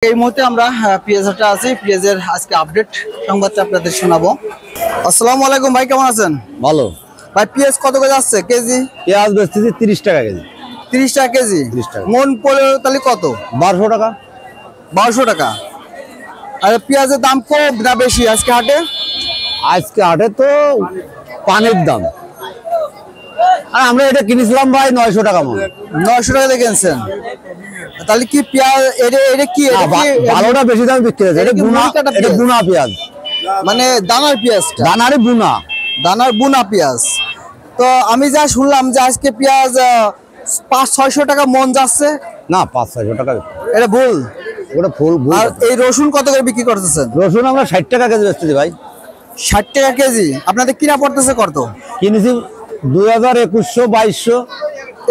এই মুহূর্তে আমরা পেঁয়াজটা আছি, পেঁয়াজের আজকে আপডেট সংবাদটা আপনাদের শোনাবো। আসসালামু আলাইকুম ভাই, কেমন আছেন? ভালো ভাই। পেঁয়াজ কত করে যাচ্ছে কেজি? পেঁয়াজ বেচতেছি 30 টাকা কেজি। 30 টাকা কেজি? 30 টাকা। মন পড়ে তাহলে কত? 1200 টাকা। 1200 টাকা। আর পেঁয়াজের দাম কম না বেশি আজকে হাটে? আজকে হাটে তো পানির দাম, আর আমরা এটা কিনেছিলাম ভাই 900 টাকা মন। 900 টাকা দিয়ে কিনছেন? তাহলে কি পেঁয়াজ এটা কি ভালোটা বেশি দাম বিক্রি হচ্ছে। এটা বুনা পেঁয়াজ, মানে দানার পেঁয়াজ, দানারে বুনা, দানার বুনা পেঁয়াজ। তো আমি যা শুনলাম যে আজকে পেঁয়াজ 500-600 টাকা মন যাচ্ছে। না, 500-600 টাকা। এটা ভুল? ওটা ভুল। আর এই রসুন কত করে বিক্রি করতেছেন? রসুন আমরা 60 টাকা কেজি বেচতেছি ভাই। 60 টাকা কেজি? আপনাদের কিনা পড়তেছে কত? কিনেছি 2000, 2100, 2200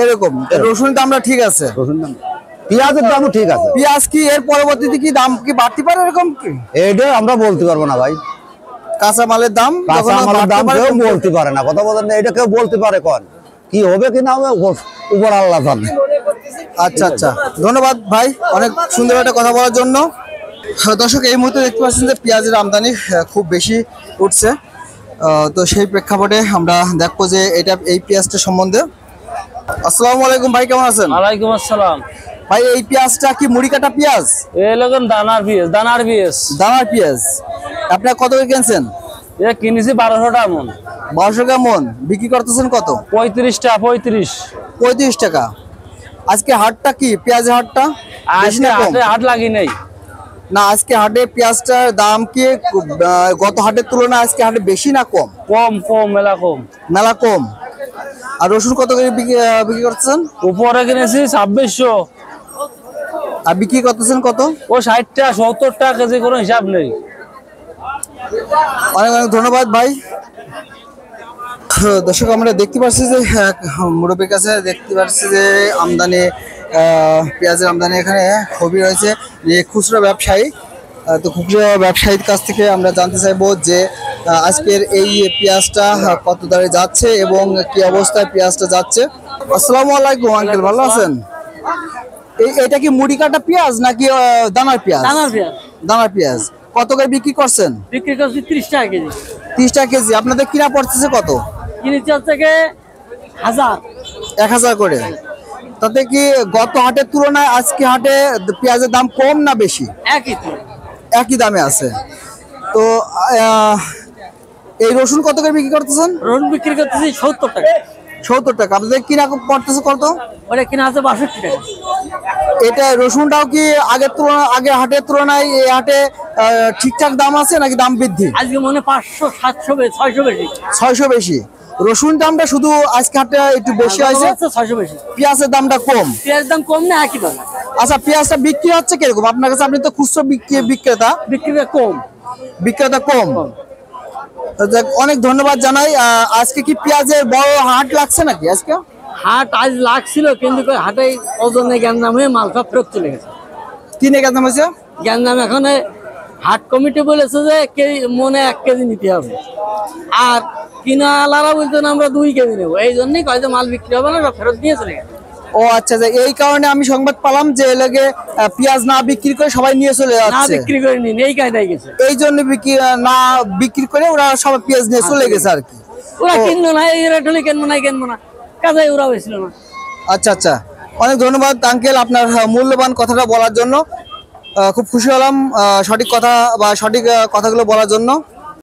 এরকম। রসুন দামটা ঠিক আছে? রসুন দাম, পেঁয়াজের দামও ঠিক আছে। পেঁয়াজ কি এর পরবর্তীতে কি দাম কি বাড়তে পারে এরকম কি? এটা আমরা বলতে পারবো না ভাই। কাঁচা মালের দাম কেউ বলতে পারে না, কথা বলেন না। এটা কেউ বলতে পারে কোন কি হবে কি না হবে, উপর আল্লাহ জানে। আচ্ছা আচ্ছা, ধন্যবাদ ভাই অনেক সুন্দর একটা কথা বলার জন্য। দর্শক, এই মুহূর্তে দেখতে পাচ্ছেন যে পেঁয়াজের আমদানি খুব বেশি উঠছে। তো সেই প্রেক্ষাপটে আমরা দেখবো যে এই পেঁয়াজটা সম্বন্ধে। আসসালামু আলাইকুম ভাই, কেমন আছেন? ওয়ালাইকুম আসসালাম ভাই। এই পেঁয়াজটা কি মুড়ি কাটা পেঁয়াজ? এই লোক দানার পেঁয়াজ। দানার পেঁয়াজ। আপনারা কত করে কিনছেন? এটা কিনেছি 1200 টাকা মন। 1200 টাকা মন। বিক্রি করতেছেন কত? 35 টাকা। 35 টাকা। আজকে হাটটা কি পেঁয়াজের হাটটা আজকে হাট লাগি নাই না? আজকে হাটে পেঁয়াজটার দাম কি গত হাটের তুলনায় আজকে হাটে বেশি না কম? কম মেলা কম। আর রসুন কত করে বিক্রি করতেছেন? উপরে কিনেছি 2600। আর বিক্রি করতেছেন কত? ও 60 টাকা 70 টাকা কেজি, কোনো হিসাব নেই। অনেক অনেক ধন্যবাদ ভাই। দর্শক, আমরা দেখতে পাচ্ছি যে মুরব্বীর কাছে দেখতে পাচ্ছি যে আমদানি, পেঁয়াজের আমদানি এখানে খুবই রয়েছে। যে খুচরো ব্যবসায়ী, তো খুচরো ব্যবসায়ীর কাছ থেকে আমরা জানতে চাইবো যে আজকের এই পেঁয়াজটা কত দরে যাচ্ছে এবং কি অবস্থায় পেঁয়াজটা যাচ্ছে। আসসালামু আলাইকুম আঙ্কেল, ভালো আছেন? এটা কি মুড়ি কাটা পেঁয়াজ নাকি দানার পেঁয়াজ? দানার পেঁয়াজ। কত করে বিক্রি করছেন? বিক্রি করছি 30 টাকা কেজি। 30 টাকা কেজি। আপনাদের কিনা পড়তেছে কত? কিনেছি থেকে 1000 করে। তাতে কি গত হাটের তুলনায় আজকে হাটে পেঁয়াজের দাম কম না বেশি? একই দামে আছে। তো এই রসুন কত করে বিক্রি করতেছেন? রসুন বিক্রি করতেছি 70 টাকা। 70 টাকা। আপনাদের কিনা পড়তেছে কত? ওটা কিনা আছে 62 টাকা। এটা রসুনটাও কি আগে হাটের তুলনায় এই হাটে ঠিকঠাক দাম আছে নাকি দাম বৃদ্ধি? আজকে মনে 500, 700, 600 বেশি। 600 বেশি। রসুন দামটা শুধু আজকে হাটে একটু বেশি হয়েছে, 600 বেশি। পেঁয়াজের দামটা কম। পেঁয়াজের দাম কম না একই দাম? আচ্ছা, পেঁয়াজটা বিক্রি হচ্ছে কিরকম আপনার কাছে? আপনি তো খুচরো বিক্রেতা। বিক্রেতা কম। অনেক ধন্যবাদ জানাই। আজকে কি পেঁয়াজের বড় হাট লাগছে নাকি? আজকে হাট আজ লাগছিল, কিন্তু হাটে ওজনে গ্যাঞ্জাম হয়ে মাল সব ফেরত চলে গেছে। কিনে গ্যাঞ্জাম হয়েছে? গ্যাঞ্জাম এখন হাট কমিটি বলেছে যে মনে 1 কেজি নিতে হবে, আর কিনা আলারা বলতো না আমরা 2 কেজি নেবো। এই জন্যই কয়েছে মাল বিক্রি হবে না, সব ফেরত দিয়ে চলে গেছে। ও আচ্ছা, এই কারণে আমি সংবাদ পেলাম যে এলাকে পেঁয়াজ না বিক্রি করে সবাই নিয়ে চলে যাচ্ছে। না বিক্রি করে নিন, এই কায়দায় গেছে। এই জন্য না বিক্রি করে ওরা সবাই পেঁয়াজ নিয়ে চলে গেছে আর কি। ওরা কিনলো না, এই রেট হলে কিনবো না, কাজাই ওরা হয়েছিল না। আচ্ছা আচ্ছা, অনেক ধন্যবাদ আঙ্কেল আপনার মূল্যবান কথাটা বলার জন্য। খুব খুশি হলাম সঠিক কথা বা সঠিক কথাগুলো বলার জন্য।